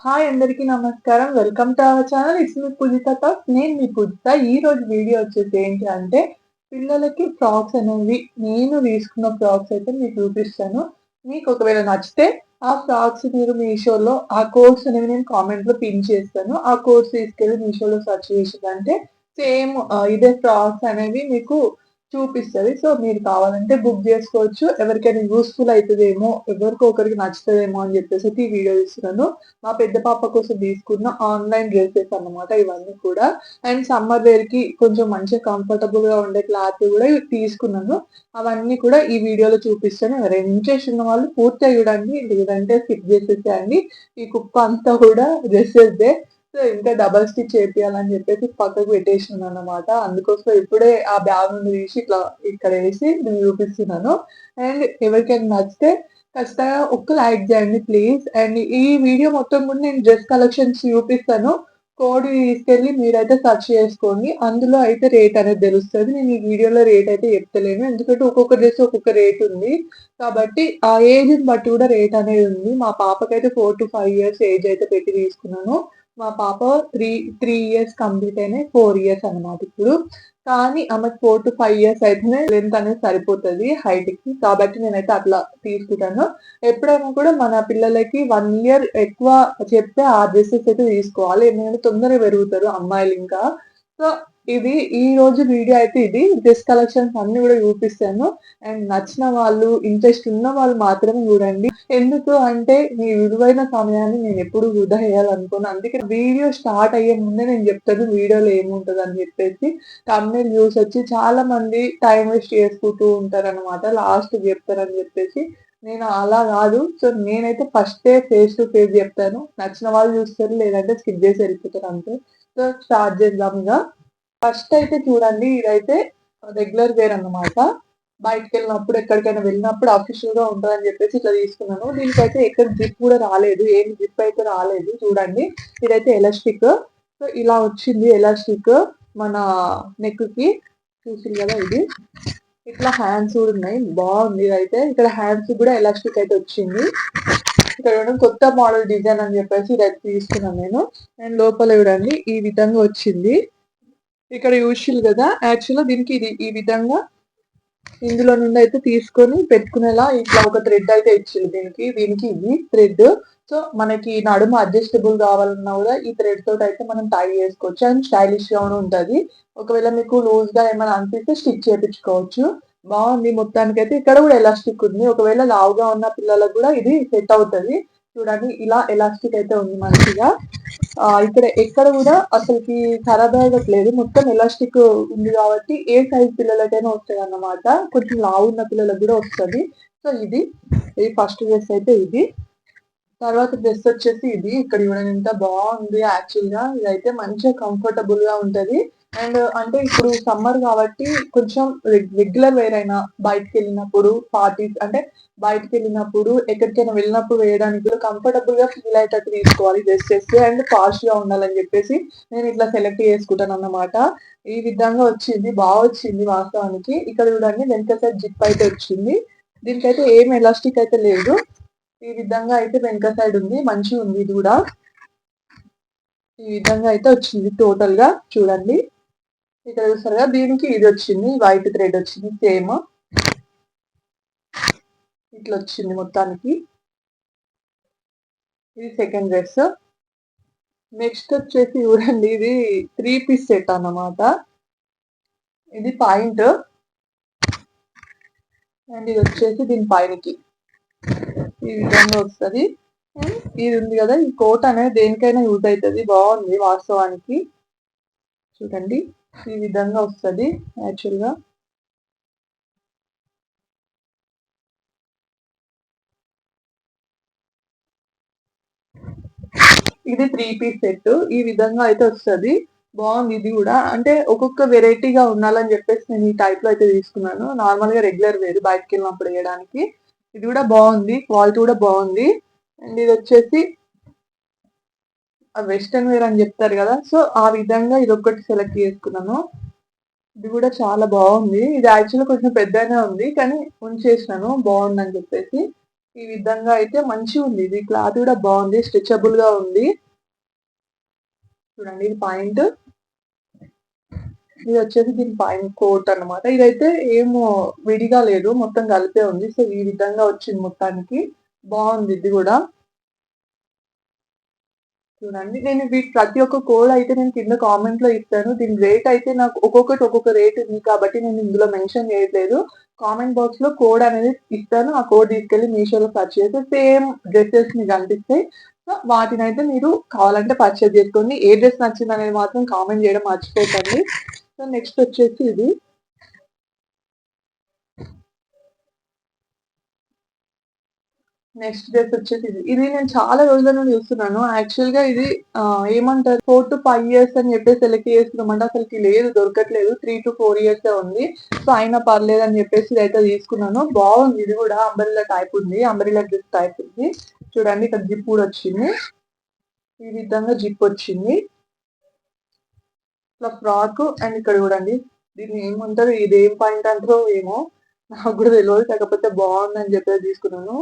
Hi అందరికీ నమస్కారం. Welcome to our channel. It's మీ పూజిత టాక్స్. నేను మీ పూజిత. ఈ రోజు వీడియో వచ్చేసి ఏంటి అంటే పిల్లలకి ఫ్రాక్స్ అనేవి నేను తీసుకున్న ఫ్రాక్స్ అయితే మీకు చూపిస్తాను. మీకు ఒకవేళ నచ్చితే ఆ ఫ్రాక్స్ మీరు మీషోలో ఆ కోడ్స్ అనేవి నేను కామెంట్ లో పిన్ చేస్తాను. ఆ కోడ్స్ తీసుకెళ్ళి మీషోలో సెర్చ్ చేసిందంటే సేమ్ ఇదే ఫ్రాక్స్ అనేవి మీకు చూపిస్తది. సో మీరు కావాలంటే బుక్ చేసుకోవచ్చు. ఎవరికైనా యూస్ఫుల్ అవుతుందేమో, ఎవరికో ఒకరికి నచ్చుతుందేమో అని చెప్పేసి ఈ వీడియో ఇస్తున్నాను. మా పెద్ద పాప కోసం తీసుకున్న ఆన్లైన్ డ్రెస్సెస్ అన్నమాట ఇవన్నీ కూడా. అండ్ సమ్మర్ వేర్ కి కొంచెం మంచిగా కంఫర్టబుల్ గా ఉండే క్లాత్ కూడా తీసుకున్నాను. అవన్నీ కూడా ఈ వీడియోలో చూపిస్తాను. ఎవరైనా ఇంట్రెస్ట్ ఉన్న వాళ్ళు పూర్తిగా చూడండి, లేదంటే స్కిప్ చేసేసేయండి. ఈ కుప్ప అంతా కూడా డ్రెస్సెస్ సో ఇంకా డబల్ స్టిచ్ చేపియాలని చెప్పేసి పక్కకు పెట్టేసినాను అన్నమాట. అందుకోసం ఇప్పుడే ఆ బ్యాగ్ నుండి తీసి ఇట్లా ఇక్కడ వేసి నేను చూపిస్తున్నాను. అండ్ ఎవరికైనా నచ్చితే ఖచ్చితంగా ఒక్క లైక్ చేయండి ప్లీజ్. అండ్ ఈ వీడియో మొత్తం కూడా నేను డ్రెస్ కలెక్షన్స్ చూపిస్తాను. కోడ్ తీసుకెళ్ళి మీరైతే సెర్చ్ చేసుకోండి. అందులో అయితే రేట్ అనేది తెలుస్తుంది. నేను ఈ వీడియోలో రేట్ అయితే చెప్తలేను, ఎందుకంటే ఒక్కొక్క డ్రెస్ ఒక్కొక్క రేట్ ఉంది కాబట్టి ఆ ఏజ్ బట్టి కూడా రేట్ అనేది ఉంది. మా పాపకైతే 4 to 5 years ఏజ్ అయితే పెట్టి తీసుకున్నాను. మా పాప త్రీ త్రీ ఇయర్స్ కంప్లీట్ అయినాయి, 4 years అన్నమాట ఇప్పుడు. కానీ ఆమెకు 4 to 5 years అయితేనే లెంత్ అనేది సరిపోతుంది హైట్ కి, కాబట్టి నేనైతే అట్లా తీసుకుంటాను. ఎప్పుడైనా కూడా మన పిల్లలకి 1 year ఎక్కువ చెప్తే ఆ డ్రెస్సెస్ అయితే తీసుకోవాలి, ఎందుకంటే తొందరగా పెరుగుతారు అమ్మాయిలు ఇంకా. సో ఇది ఈ రోజు వీడియో అయితే ఇది డ్రెస్ కలెక్షన్స్ అన్ని కూడా చూపిస్తాను. అండ్ నచ్చిన వాళ్ళు, ఇంట్రెస్ట్ ఉన్న వాళ్ళు మాత్రమే చూడండి. ఎందుకు అంటే మీ విలువైన సమయాన్ని నేను ఎప్పుడు వృధా చేయాలనుకోను. అందుకే వీడియో స్టార్ట్ అయ్యే ముందే నేను చెప్తాను వీడియోలో ఏముంటది అని చెప్పేసి. thumbnail వ్యూస్ వచ్చి చాలా మంది టైం వేస్ట్ చేసుకుంటూ ఉంటారు అనమాట, లాస్ట్ చెప్తారని చెప్పేసి. నేను అలా కాదు. సో నేనైతే ఫస్టే ఫేస్ టు ఫేస్ చెప్తాను. నచ్చిన వాళ్ళు చూస్తారు, లేదంటే స్కిప్ చేసి వెళ్ళిపోతారు అంతే. సో స్టార్ట్ చేద్దాం ఇక. ఫస్ట్ అయితే చూడండి, ఇదైతే రెగ్యులర్ వేర్ అన్నమాట. బయటకి వెళ్ళినప్పుడు, ఎక్కడికైనా వెళ్ళినప్పుడు అఫీషియల్ గా ఉంటుందని చెప్పేసి ఇట్లా తీసుకున్నాను. దీనికైతే ఎక్కడ జిప్ కూడా రాలేదు, ఏం జిప్ అయితే రాలేదు. చూడండి, ఇదైతే ఎలాస్టిక్. సో ఇలా వచ్చింది ఎలాస్టిక్ మన నెక్ కి. చూసింది కదా ఇది. ఇట్లా హ్యాండ్స్ కూడా ఉన్నాయి, బాగుంది ఇదైతే. ఇక్కడ హ్యాండ్స్ కూడా ఎలాస్టిక్ అయితే వచ్చింది. ఇక్కడ కొత్త మోడల్ డిజైన్ అని చెప్పేసి ఇదైతే తీసుకున్నాను నేను. అండ్ లోపల చూడండి ఈ విధంగా వచ్చింది. ఇక్కడ యూషువల్ కదా, యాక్చువల్గా దీనికి ఇది ఈ విధంగా ఇందులో నుండి అయితే తీసుకొని పెట్టుకునేలా ఇట్లా ఒక థ్రెడ్ అయితే ఇచ్చింది దీనికి. దీనికి ఇది థ్రెడ్. సో మనకి నడుము అడ్జస్టబుల్ కావాలన్నా కూడా ఈ థ్రెడ్ తోటి అయితే మనం టై చేసుకోవచ్చు. అండ్ స్టైలిష్ గా ఉంటది. ఒకవేళ మీకు లూజ్ గా ఏమైనా అనిపిస్తే స్టిచ్ చేయించుకోవచ్చు. బాగుంది మొత్తానికి అయితే. ఇక్కడ కూడా ఎలాస్టిక్ ఉంది, ఒకవేళ లావుగా ఉన్న పిల్లలకు కూడా ఇది సెట్ అవుతుంది. చూడండి ఇలా ఎలాస్టిక్ అయితే ఉంది మంచిగా. ఇక్కడ ఎక్కడ కూడా అసలుకి ఖరాబ్ అవ్వట్లేదు, మొత్తం ఎలాస్టిక్ ఉంది కాబట్టి ఏ సైజ్ పిల్లలకైనా వస్తుంది అన్నమాట. కొంచెం లావు ఉన్న పిల్లలకు కూడా వస్తుంది. సో ఇది ఫస్ట్ డ్రెస్ అయితే ఇది. తర్వాత డ్రెస్ వచ్చేసి ఇది. ఇక్కడ చూడండి ఎంత బాగుంది. యాక్చువల్ గా ఇదైతే మంచిగా కంఫర్టబుల్ గా ఉంటది. అండ్ అంటే ఇప్పుడు సమ్మర్ కాబట్టి కొంచెం రెగ్యులర్ వేర్ అయినా బయటకు వెళ్ళినప్పుడు, పార్టీస్ అంటే బయటకు వెళ్ళినప్పుడు, ఎక్కడికైనా వెళ్ళినప్పుడు వేయడానికి కూడా కంఫర్టబుల్ గా ఫీల్ అయ్యేటట్టు తీసుకోవాలి డ్రెస్సెస్. అండ్ ఫాస్ట్ గా ఉండాలని చెప్పేసి నేను ఇట్లా సెలెక్ట్ చేసుకుంటాను అన్నమాట. ఈ విధంగా వచ్చింది, బాగా వచ్చింది వాస్తవానికి. ఇక్కడ చూడండి వెనక సైడ్ జిప్ అయితే వచ్చింది. దీనికైతే ఏం ఎలాస్టిక్ అయితే లేదు. ఈ విధంగా అయితే వెనక సైడ్ ఉంది, మంచిగా ఉంది ఇది కూడా. ఈ విధంగా అయితే వచ్చింది టోటల్ గా. చూడండి ఇక్కడ చూస్తారుగా, దీనికి ఇది వచ్చింది, వైట్ థ్రెడ్ వచ్చింది సేమ్. ఇట్లా వచ్చింది మొత్తానికి. ఇది సెకండ్ డ్రెస్. నెక్స్ట్ వచ్చేసి చూడండి, ఇది 3-piece సెట్ అన్నమాట. ఇది పాయింట్ అండ్ ఇది వచ్చేసి దీని పైనకి ఈ విధంగా వస్తుంది. ఇది ఉంది కదా, ఈ కోట్ అనేది దేనికైనా యూజ్ అవుతుంది, బాగుంది వాస్తవానికి. చూడండి ఈ విధంగా వస్తుంది యాక్చువల్ గా. ఇది 3-piece సెట్. ఈ విధంగా అయితే వస్తుంది, బాగుంది ఇది కూడా. అంటే ఒక్కొక్క వెరైటీగా ఉండాలని చెప్పేసి నేను ఈ టైప్ లో అయితే తీసుకున్నాను. నార్మల్ గా రెగ్యులర్ వేరు బయటకు వెళ్ళినప్పుడు వేయడానికి. ఇది కూడా బాగుంది, క్వాలిటీ కూడా బాగుంది. అండ్ ఇది వచ్చేసి వెస్టర్న్ వేర్ అని చెప్తారు కదా, సో ఆ విధంగా ఇది ఒక్కటి సెలెక్ట్ చేసుకున్నాను. ఇది కూడా చాలా బాగుంది. ఇది యాక్చువల్గా కొంచెం పెద్దగానే ఉంది, కానీ ఉంచేసినాను బాగుందని చెప్పేసి. ఈ విధంగా అయితే మంచిగా ఉంది. ఇది క్లాత్ కూడా బాగుంది, స్ట్రెచబుల్ గా ఉంది. చూడండి ఇది పాయింట్, ఇది వచ్చేసి దీని పైన కోట్ అన్నమాట. ఇదైతే ఏమో విడిగా లేదు, మొత్తం కలిపే ఉంది. సో ఈ విధంగా వచ్చింది మొత్తానికి, బాగుంది ఇది కూడా. చూడండి నేను ప్రతి ఒక్క కోడ్ అయితే నేను కింద కామెంట్ లో ఇస్తాను. దీని రేట్ అయితే నాకు ఒక్కొక్కటి ఒక్కొక్క రేట్ ఉంది కాబట్టి నేను ఇందులో మెన్షన్ చేయట్లేదు. కామెంట్ బాక్స్ లో కోడ్ అనేది ఇస్తాను. ఆ కోడ్ తీసుకెళ్లి మీషోలో పర్చేస్ చేస్తే సేమ్ డ్రెస్సెస్ మీకు కనిపిస్తాయి. సో వాటిని అయితే మీరు కావాలంటే పర్చేస్ చేసుకోండి. ఏ డ్రెస్ నచ్చింది అనేది మాత్రం కామెంట్ చేయడం మర్చిపోకండి. సో నెక్స్ట్ వచ్చేసి ఇది నెక్స్ట్ డ్రెస్ వచ్చేసి ఇది నేను చాలా రోజుల నుండి చూస్తున్నాను. యాక్చువల్ గా ఇది ఏమంటారు 4 to 5 ఇయర్స్ అని చెప్పేసి సెలెక్ట్ చేసుకున్నామంటే అసలుకి లేదు, దొరకట్లేదు. 3 to 4 ఇయర్స్ ఉంది. సో అయినా పర్లేదు అని చెప్పేసి ఇదైతే తీసుకున్నాను. బాగుంది, ఇది కూడా అంబ్రెల్లా టైప్ ఉంది, అంబ్రెల్లా డ్రెస్ టైప్ ఉంది. చూడండి ఇక్కడ జిప్ కూడా వచ్చింది, ఈ విధంగా జిప్ వచ్చింది. ఇట్లా ఫ్రాక్, అండ్ ఇక్కడ చూడండి దీన్ని ఏమంటారు, ఇది ఏం పాయింట్ అంటారో ఏమో నాకు కూడా తెలియదు, కాకపోతే బాగుందని చెప్పేసి తీసుకున్నాను.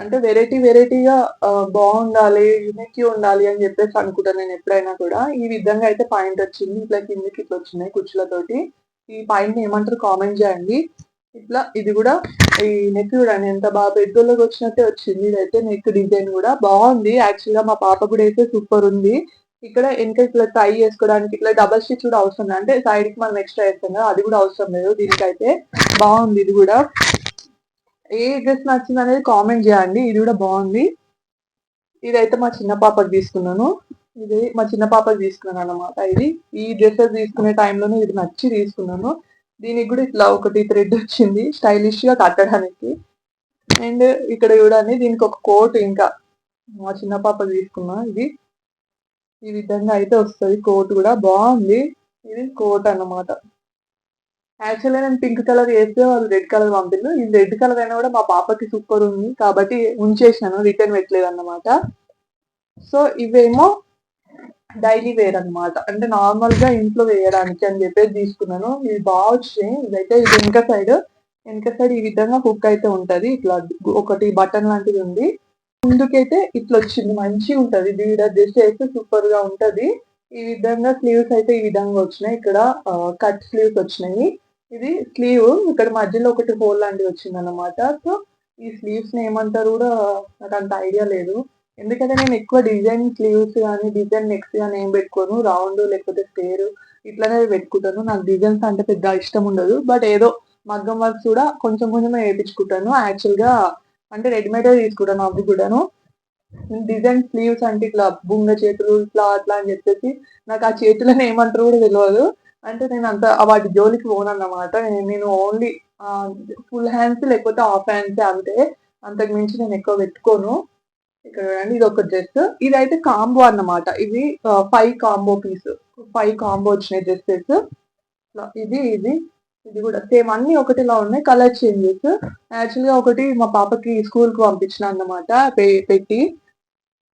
అంటే వెరైటీగా బాగుండాలి, యూనిక్ ఉండాలి అని చెప్పేసి అనుకుంటాను నేను ఎప్పుడైనా కూడా. ఈ విధంగా అయితే పాయింట్ వచ్చింది, ఇట్లా కిందకి ఇట్లా వచ్చినాయి కుచ్చులతోటి. ఈ పాయింట్ ఏమంటారు కామెంట్ చేయండి. ఇట్లా ఇది కూడా ఈ నెక్ చూడండి ఎంత బాగా పెద్దోళ్ళకి వచ్చినట్టే వచ్చింది. ఇదైతే నెక్ డిజైన్ కూడా బాగుంది. యాక్చువల్ గా మా పాప కూడా అయితే సూపర్ ఉంది. ఇక్కడ వెనక ఇట్లా టై చేసుకోవడానికి ఇట్లా డబల్ స్టిచ్ కూడా అవసరం లేదు, అంటే సైడ్ కి మనం ఎక్స్ట్రా వేస్తాం కదా, అది కూడా అవసరం లేదు. దీనికైతే బాగుంది ఇది కూడా. ఏ డ్రెస్ నచ్చింది అనేది కామెంట్ చేయండి. ఇది కూడా బాగుంది. ఇదైతే మా చిన్న పాపకి తీసుకున్నాను. ఇది మా చిన్న పాపకి తీసుకున్నాను అనమాట. ఇది ఈ డ్రెస్సెస్ తీసుకునే టైంలోనే ఇది నచ్చి తీసుకున్నాను. దీనికి కూడా ఇట్లా ఒకటి థ్రెడ్ వచ్చింది స్టైలిష్ గా కట్టడానికి. అండ్ ఇక్కడ చూడండి దీనికి ఒక కోట్, ఇంకా మా చిన్న పాపకి తీసుకున్నా. ఇది ఈ విధంగా అయితే వస్తుంది, కోట్ కూడా బాగుంది. ఇది కోట్ అన్నమాట. యాక్చువల్‌గా నేను పింక్ కలర్ చేస్తే వాళ్ళు రెడ్ కలర్ పంపిళ్ళు. ఇది రెడ్ కలర్ అయినా కూడా మా పాపకి సూపర్ ఉంది కాబట్టి ఉంచేసినాను, రిటర్న్ పెట్టలేదన్నమాట. సో ఇవేమో డైలీ వేర్ అన్నమాట, అంటే నార్మల్ గా ఇంట్లో వేయడానికి అని చెప్పేసి తీసుకున్నాను. ఇవి బాగా వచ్చినాయి. ఇదైతే ఇది వెనక సైడ్ ఈ విధంగా హుక్ అయితే ఉంటది. ఇట్లా ఒకటి బటన్ లాంటిది ఉంది. ముందుకైతే ఇట్లా వచ్చింది, మంచిగా ఉంటది. ఇది డ్రెస్ అయితే సూపర్ గా ఉంటది. ఈ విధంగా స్లీవ్స్ అయితే ఈ విధంగా వచ్చినాయి. ఇక్కడ కట్ స్లీవ్స్ వచ్చినాయి. ఇది స్లీవ్, ఇక్కడ మధ్యలో ఒకటి హోల్ లాంటిది వచ్చింది అనమాట. సో ఈ స్లీవ్స్ ని ఏమంటారు కూడా నాకు అంత ఐడియా లేదు, ఎందుకంటే నేను ఎక్కువ డిజైన్ స్లీవ్స్ కానీ డిజైన్ నెక్స్ కానీ ఏం పెట్టుకోను. రౌండ్ లేకపోతే స్క్వేర్ ఇట్లానే పెట్టుకుంటాను. నాకు డిజైన్స్ అంటే పెద్ద ఇష్టం ఉండదు. బట్ ఏదో మగ్గం వర్క్స్ కూడా కొంచెం కొంచెమే వేయించుకుంటాను. యాక్చువల్ గా అంటే రెడీమేడ్ తీసుకుంటాను అవి కూడాను. డిజైన్ స్లీవ్స్ అంటే ఇట్లా బుంగ చేతులు ఇట్లా అట్లా అని చెప్పేసి నాకు ఆ చేతులను ఏమంటారు కూడా తెలియదు. అంటే నేను అంత వాటి జోలికి పోనన్నమాట. నేను ఓన్లీ ఫుల్ హ్యాండ్స్ లేకపోతే హాఫ్ హ్యాండ్స్ అంతే, అంతకు మించి నేను ఎక్కువ పెట్టుకోను. ఇక్కడ చూడండి ఇది ఒక డ్రెస్, ఇదైతే కాంబో అన్నమాట. ఇది 5 కాంబో పీస్, 5 కాంబో వచ్చినాయి డ్రెస్సెస్. ఇది ఇది ఇది కూడా సేమ్ అన్ని ఒకటిలా ఉన్నాయి, కలర్ చేంజెస్. యాక్చువల్ గా ఒకటి మా పాపకి స్కూల్ కి పంపించిన అన్నమాట పెట్టి.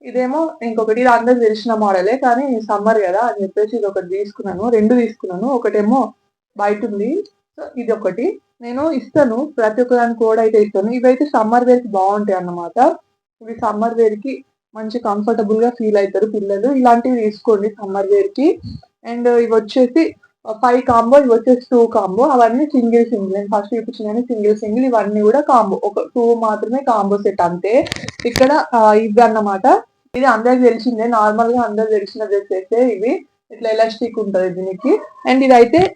ఇదేమో ఇంకొకటి, ఇది అందరికి తెలిసిన మోడలే కానీ సమ్మర్ కదా అని చెప్పేసి ఇది ఒకటి తీసుకున్నాను. 2 తీసుకున్నాను. ఒకటేమో బయట ఉంది. సో ఇది ఒకటి నేను ఇస్తాను, ప్రతి ఒక్క దాని కోడ్ అయితే ఇస్తాను. ఇవైతే సమ్మర్ వేర్ కి బాగుంటాయి అన్నమాట. ఇవి సమ్మర్ వేర్ కి మంచి కంఫర్టబుల్ గా ఫీల్ అవుతారు పిల్లలు. ఇలాంటివి తీసుకోండి సమ్మర్ వేర్ కి. అండ్ ఇవి వచ్చేసి 5 కాంబో, ఇవి వచ్చేసి 2 కాంబో. అవన్నీ సింగిల్ నేను ఫస్ట్ చూపించిన సింగిల్. ఇవన్నీ కూడా కాంబో, ఒక 2 మాత్రమే కాంబో సెట్ అంతే. ఇక్కడ ఇవి అన్నమాట. ఇది అందరికి తెలిసిందే, నార్మల్ గా అందరికి తెలిసిన డ్రెస్ అయితే ఇవి. ఇట్లా ఎలాస్టిక్ ఉంటది దీనికి. అండ్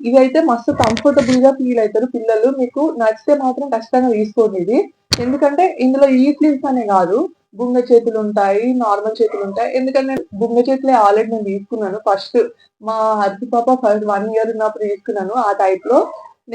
ఇదైతే మస్తు కంఫర్టబుల్ గా ఫీల్ అవుతారు పిల్లలు. మీకు నచ్చితే మాత్రం ఖచ్చితంగా తీసుకోండి ఇది. ఎందుకంటే ఇందులో ఈ స్లీవ్స్ అనే కాదు, బుంగ చేతులు ఉంటాయి, నార్మల్ చేతులు ఉంటాయి. ఎందుకంటే బుంగ చేతులే ఆల్రెడీ నేను తీసుకున్నాను ఫస్ట్, మా హర్షి పాప ఫస్ట్ 1 ఇయర్ ఉన్నప్పుడు తీసుకున్నాను ఆ టైప్ లో.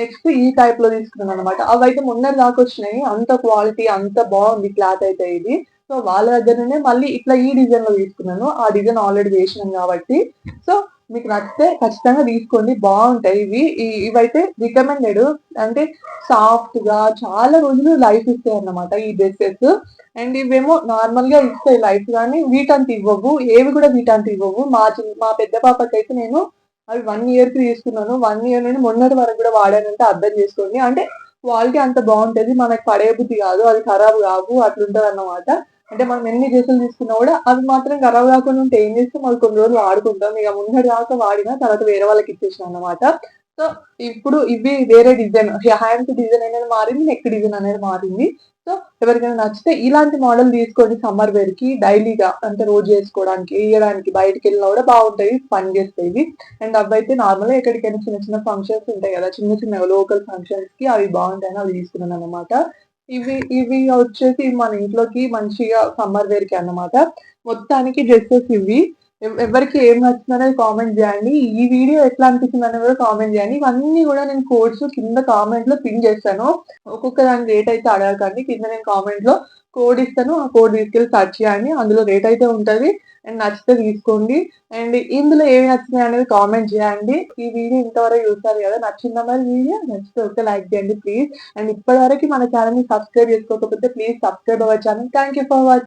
నెక్స్ట్ ఈ టైప్ లో తీసుకున్నాను అనమాట. అవైతే మొన్నటి దాకా వచ్చినాయి, అంత క్వాలిటీ అంత బాగుంది క్లాత్ అయితే ఇది. సో వాళ్ళ దగ్గరనే మళ్ళీ ఇట్లా ఈ డిజైన్ లో తీసుకున్నాను. ఆ డిజైన్ ఆల్రెడీ వేసినాం కాబట్టి. సో మీకు నచ్చితే ఖచ్చితంగా తీసుకోండి, బాగుంటాయి ఇవి. ఇవైతే రికమెండెడ్, అంటే సాఫ్ట్ గా చాలా రోజులు లైఫ్ ఇస్తాయి అన్నమాట ఈ డ్రెస్సెస్. అండ్ ఇవేమో నార్మల్ గా ఇస్తాయి లైఫ్, కానీ వీటంత ఇవ్వవు, ఏవి కూడా వీటంత ఇవ్వవు. మా పెద్ద పాపకి అయితే నేను అవి 1 ఇయర్ కి తీసుకున్నాను. 1 ఇయర్ నుండి మొన్నటి వరకు కూడా వాడానంటే అర్థం చేసుకోండి. అంటే క్వాలిటీ అంత బాగుంటది, మనకి పడే బుద్ధి కాదు, అది ఖరాబ్ కావు అట్లుంటది అన్నమాట. అంటే మనం ఎన్ని డ్రెస్సులు తీసుకున్నా కూడా అవి మాత్రం ఖరాబ్ కాకుండా ఉంటే ఏం చేస్తాం, అది కొన్ని రోజులు వాడుకుంటాం. ఇక ముందటి దాకా వాడిన తర్వాత వేరే వాళ్ళకి ఇచ్చేసిన అన్నమాట. సో ఇప్పుడు ఇవి వేరే డిజైన్, హ్యాండ్స్ డిజైన్ అనేది మారింది, నెక్ డిజైన్ అనేది మారింది. సో ఎవరికైనా నచ్చితే ఇలాంటి మోడల్ తీసుకోండి, సమ్మర్ వేర్ కి డైలీగా అంటే రోజు వేసుకోవడానికి, వేయడానికి, బయటకి వెళ్ళినా కూడా బాగుంటాయి, పని చేస్తాయి ఇవి. అండ్ అవైతే నార్మల్ గా ఎక్కడికైనా చిన్న చిన్న ఫంక్షన్స్ ఉంటాయి కదా, చిన్న చిన్న లోకల్ ఫంక్షన్స్ కి అవి బాగుంటాయని అవి తీసుకున్నాను అనమాట. ఇవి ఇవి వచ్చేసి మన ఇంట్లోకి మంచిగా సమ్మర్ వేర్ కి అన్నమాట. మొత్తానికి డ్రెస్సెస్ ఇవి. ఎవరికి ఏం నచ్చిందనేది కామెంట్ చేయండి. ఈ వీడియో ఎట్లా అనిపించింది అనేది కూడా కామెంట్ చేయండి. ఇవన్నీ కూడా నేను కోడ్స్ కింద కామెంట్ లో పిన్ చేస్తాను. ఒక్కొక్క దాని రేట్ అయితే అడగకండి, కింద నేను కామెంట్ లో కోడ్ ఇస్తాను, ఆ కోడ్ తీసుకెళ్ళి సెర్చ్ చేయండి, అందులో రేట్ అయితే ఉంటది. అండ్ నచ్చితే తీసుకోండి. అండ్ ఇందులో ఏమి నచ్చినాయి అనేది కామెంట్ చేయండి. ఈ వీడియో ఇంతవరకు చూసారు కదా, నచ్చిందా మరి వీడియో? నచ్చితే ఒక లైక్ చేయండి ప్లీజ్. అండ్ ఇప్పటివరకు మన ఛానల్ ని సబ్స్క్రైబ్ చేసుకోకపోతే please subscribe our channel. Thank you for watching.